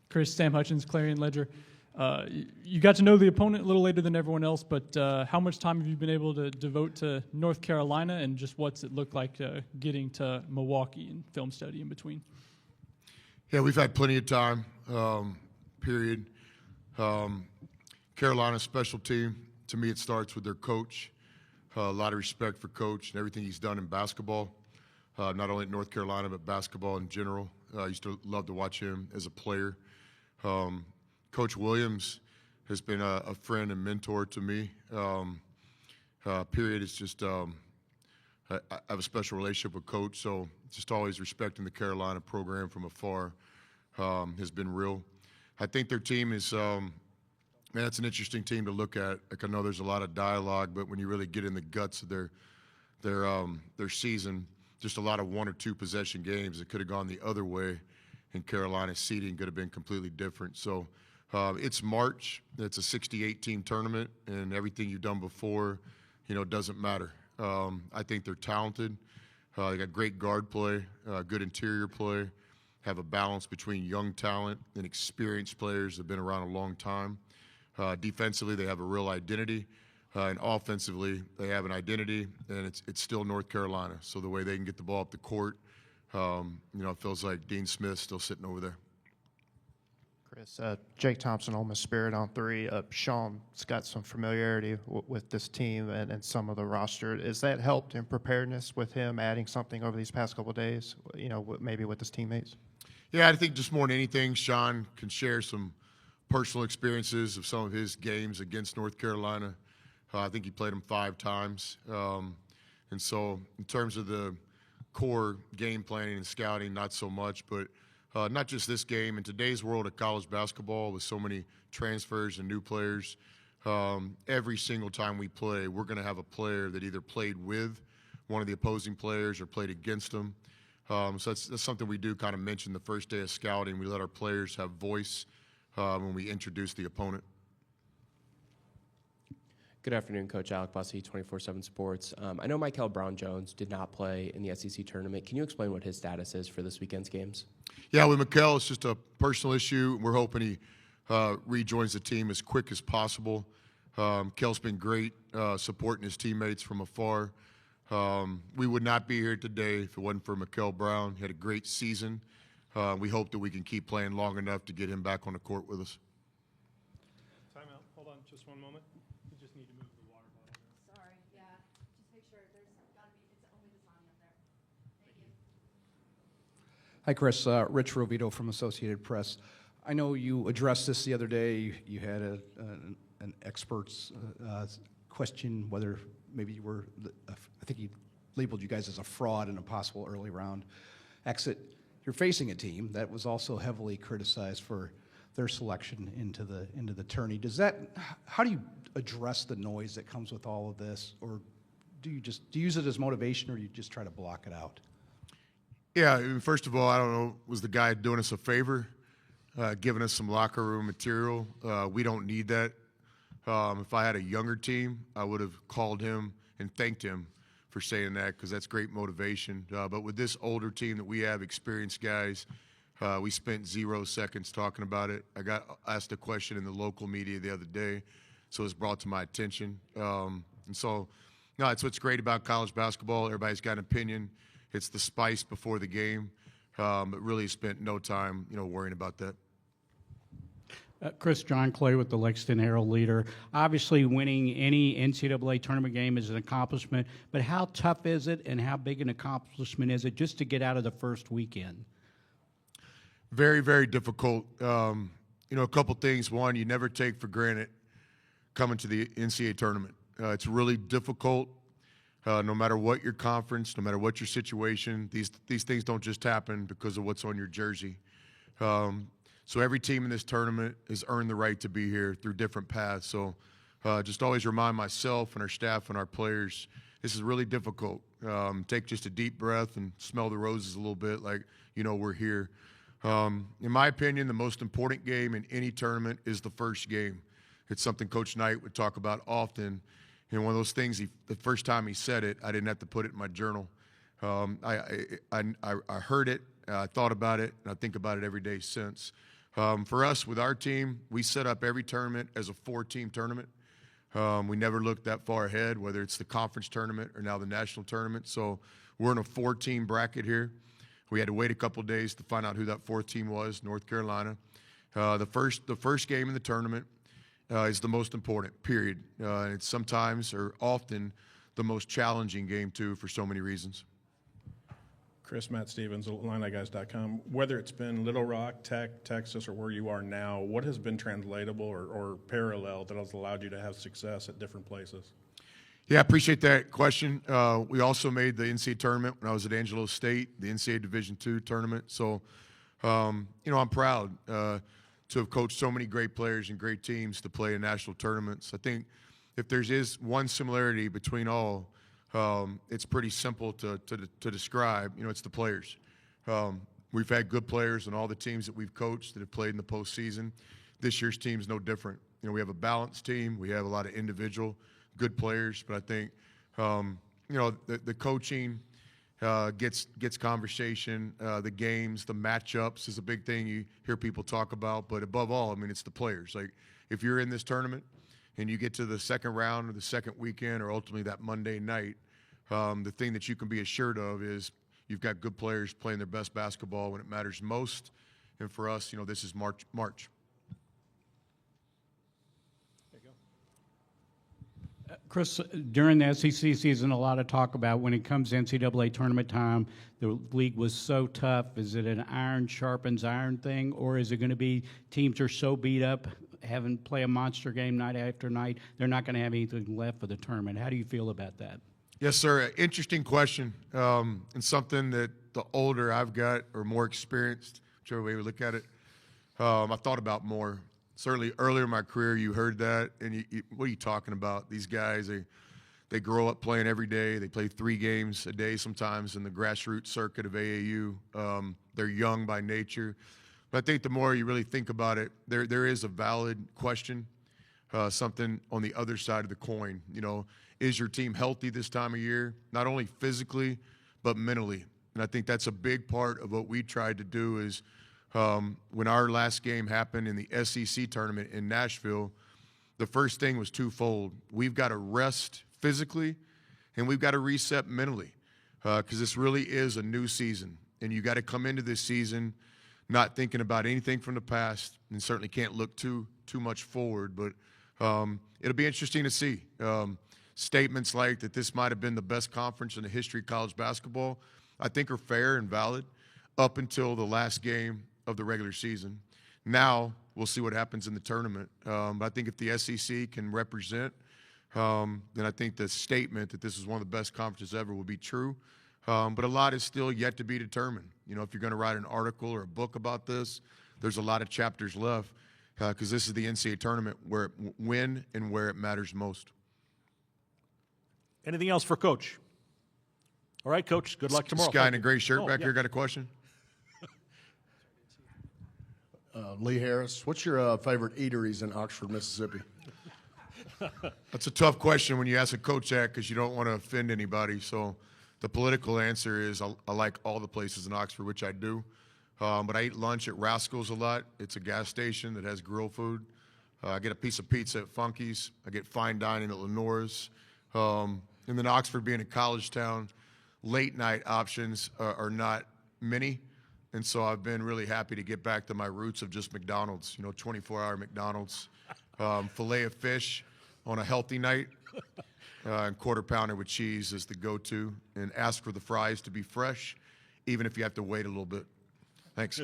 Chris, Sam Hutchins, Clarion Ledger. You got to know the opponent a little later than everyone else, but how much time have you been able to devote to North Carolina, and just what's it look like getting to Milwaukee and film study in between? Yeah, we've had plenty of time, period. Carolina's special team, to me, it starts with their coach. A lot of respect for Coach and everything he's done in basketball, not only at North Carolina, but basketball in general. I used to love to watch him as a player. Coach Williams has been a friend and mentor to me. Period. It's just I have a special relationship with Coach, so just always respecting the Carolina program from afar has been real. I think their team is, man, it's an interesting team to look at. Like, I know there's a lot of dialogue, but when you really get in the guts of their season, just a lot of 1 or 2 possession games that could have gone the other way, and Carolina's seeding could have been completely different. So it's March. It's a 68-team tournament, and everything you've done before, doesn't matter. I think they're talented. They got great guard play, good interior play, have a balance between young talent and experienced players that have been around a long time. Defensively, they have a real identity, and offensively, they have an identity, and it's still North Carolina. So the way they can get the ball up the court, it feels like Dean Smith's still sitting over there. Chris, Jake Thompson, Ole Miss Spirit on 3. Sean's got some familiarity with this team and some of the roster. Has that helped in preparedness with him adding something over these past couple of days, maybe with his teammates? Yeah, I think just more than anything, Sean can share some personal experiences of some of his games against North Carolina. I think he played them 5 times. And so in terms of the core game planning and scouting, not so much, but not just this game. In today's world of college basketball with so many transfers and new players, every single time we play, we're going to have a player that either played with one of the opposing players or played against them. So that's something we do kind of mention the first day of scouting. We let our players have voice when we introduce the opponent. Good afternoon, Coach. Alec Bussey, 24/7 Sports. I know Michael Brown-Jones did not play in the SEC tournament. Can you explain what his status is for this weekend's games? Yeah, with Mikel, it's just a personal issue. We're hoping he rejoins the team as quick as possible. Kel's been great supporting his teammates from afar. We would not be here today if it wasn't for Mikel Brown. He had a great season. We hope that we can keep playing long enough to get him back on the court with us. Timeout. Hold on just one moment. You just need to move the water bottle. Sorry, yeah. Just make sure there's got to be, it's only the Tanya up there. Thank you. Hi, Chris. Rich Rovito from Associated Press. I know you addressed this the other day. You had an expert's question whether maybe you were, I think he labeled you guys as a fraud in a possible early round exit. You're facing a team that was also heavily criticized for their selection into the tourney. How do you address the noise that comes with all of this, or do you use it as motivation, or do you just try to block it out? Yeah, first of all, I don't know, was the guy doing us a favor, giving us some locker room material? We don't need that. If I had a younger team, I would have called him and thanked him for saying that, because that's great motivation. But with this older team that we have, experienced guys, we spent 0 seconds talking about it. I got asked a question in the local media the other day, so it was brought to my attention. And so, no, it's what's great about college basketball. Everybody's got an opinion. It's the spice before the game, but really spent no time, worrying about that. Chris, John Clay with the Lexington Herald-Leader. Obviously, winning any NCAA tournament game is an accomplishment, but how tough is it, and how big an accomplishment is it just to get out of the first weekend? Very, very difficult. A couple things. One, you never take for granted coming to the NCAA tournament. It's really difficult, no matter what your conference, no matter what your situation. These things don't just happen because of what's on your jersey. So every team in this tournament has earned the right to be here through different paths. So just always remind myself and our staff and our players, this is really difficult. Take just a deep breath and smell the roses a little bit, like, we're here. In my opinion, the most important game in any tournament is the first game. It's something Coach Knight would talk about often. And one of those things, the first time he said it, I didn't have to put it in my journal. I heard it, I thought about it, and I think about it every day since. For us, with our team, we set up every tournament as a 4-team tournament. We never looked that far ahead, whether it's the conference tournament or now the national tournament. So we're in a 4-team bracket here. We had to wait a couple of days to find out who that 4th team was, North Carolina. The first game in the tournament is the most important, period. It's sometimes or often the most challenging game, too, for so many reasons. Chris, Matt Stevens, IlliniGuys.com. Whether it's been Little Rock, Tech, Texas, or where you are now, what has been translatable or parallel that has allowed you to have success at different places? Yeah, I appreciate that question. We also made the NCAA tournament when I was at Angelo State, the NCAA Division II tournament. So, I'm proud to have coached so many great players and great teams to play in national tournaments. I think if there is one similarity between all, it's pretty simple to describe. It's the players. We've had good players on all the teams that we've coached that have played in the postseason. This year's team's no different. We have a balanced team. We have a lot of individual good players, but I think the coaching gets conversation. The games, the matchups is a big thing you hear people talk about. But above all, it's the players. Like if you're in this tournament and you get to the second round or the second weekend or ultimately that Monday night, the thing that you can be assured of is you've got good players playing their best basketball when it matters most. And for us, this is March. Chris, during the SEC season, a lot of talk about when it comes to NCAA tournament time, the league was so tough. Is it an iron sharpens iron thing, or is it going to be teams are so beat up, having play a monster game night after night, they're not going to have anything left for the tournament? How do you feel about that? Yes, sir. Interesting question, and something that the older I've got or more experienced, whichever way we look at it, I thought about more. Certainly earlier in my career, you heard that, and what are you talking about? These guys, they grow up playing every day. They play 3 games a day sometimes in the grassroots circuit of AAU. They're young by nature. But I think the more you really think about it, there is a valid question, something on the other side of the coin. Is your team healthy this time of year, not only physically, but mentally? And I think that's a big part of what we tried to do is when our last game happened in the SEC tournament in Nashville, the first thing was twofold. We've got to rest physically, and we've got to reset mentally because this really is a new season. And you got to come into this season not thinking about anything from the past and certainly can't look too much forward. But it'll be interesting to see. Statements like that this might have been the best conference in the history of college basketball, I think are fair and valid up until the last game of the regular season. Now we'll see what happens in the tournament. But I think if the SEC can represent, then I think the statement that this is one of the best conferences ever will be true. But a lot is still yet to be determined. If you're going to write an article or a book about this, there's a lot of chapters left because this is the NCAA tournament when and where it matters most. Anything else for Coach? All right, Coach, good luck tomorrow. This guy in a gray shirt back yeah. here got a question? Lee Harris, what's your favorite eateries in Oxford, Mississippi? That's a tough question when you ask a coach that because you don't want to offend anybody. So the political answer is I like all the places in Oxford, which I do. But I eat lunch at Rascal's a lot. It's a gas station that has grill food. I get a piece of pizza at Funky's. I get fine dining at Lenore's. And then Oxford being a college town, late night options are not many. And so I've been really happy to get back to my roots of just McDonald's, 24-hour McDonald's, filet of fish on a healthy night, and quarter pounder with cheese is the go-to, and ask for the fries to be fresh, even if you have to wait a little bit. Thanks.